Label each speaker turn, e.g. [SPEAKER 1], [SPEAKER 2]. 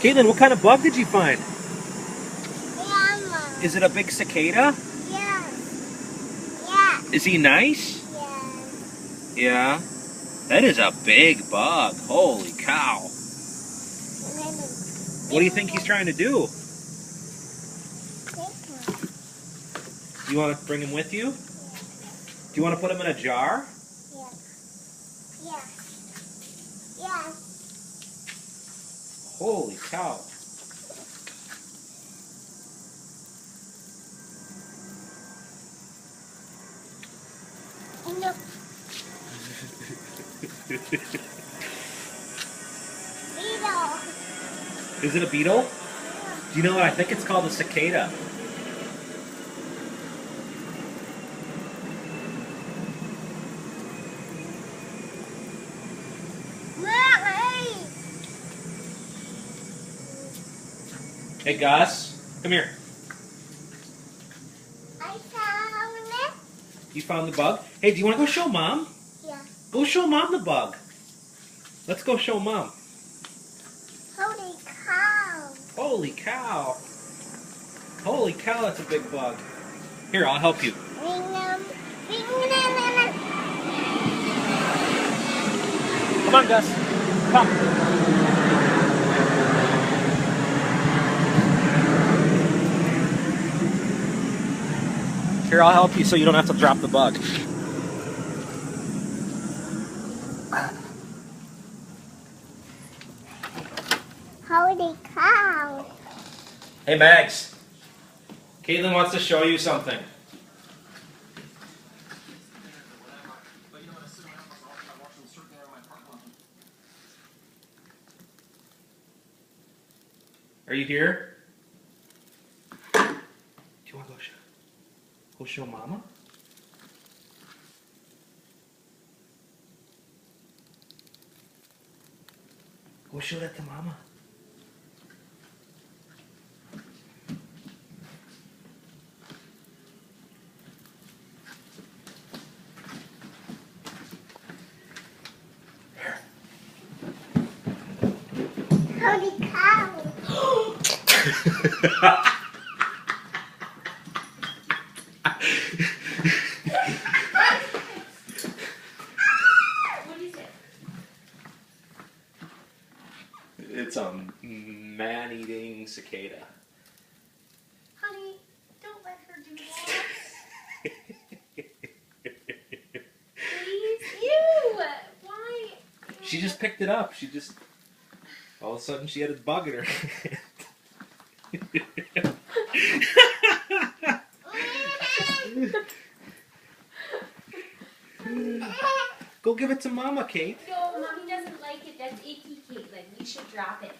[SPEAKER 1] Caitlin, what kind of bug did you find?
[SPEAKER 2] Mama.
[SPEAKER 1] Is it a big cicada?
[SPEAKER 2] Yes. Yeah.
[SPEAKER 1] Is he nice?
[SPEAKER 2] Yes.
[SPEAKER 1] Yeah. That is a big bug. Holy cow. What do you think he's trying to do? Do you want to bring him with you? Do you want to put him in a jar?
[SPEAKER 2] Yes. Yes. Yes.
[SPEAKER 1] Holy cow.
[SPEAKER 2] No. Beetle.
[SPEAKER 1] Is it a beetle? Do you know what? I think it's called a cicada. Hey Gus, come here.
[SPEAKER 2] I found it.
[SPEAKER 1] You found the bug? Hey, do you want to go show Mom?
[SPEAKER 2] Yeah.
[SPEAKER 1] Go show Mom the bug. Let's go show Mom.
[SPEAKER 2] Holy cow.
[SPEAKER 1] Holy cow. Holy cow, that's a big bug. Here, I'll help you. Come on, Gus. Come. Here, I'll help you so you don't have to drop the bug.
[SPEAKER 2] Holy cow.
[SPEAKER 1] Hey, Mags. Caitlin wants to show you something. Are you here? Do you want to go show Mama? Go show that to Mama.
[SPEAKER 2] Holy cow.
[SPEAKER 3] What is it?
[SPEAKER 1] It's a man-eating cicada.
[SPEAKER 3] Honey, don't let her do that. Please? Ew! Why?
[SPEAKER 1] She just picked it up. All of a sudden she had a bug in her hand. Go give it to Mama, Kate.
[SPEAKER 3] No, Mommy doesn't like it. That's icky, Caitlin. You should drop it.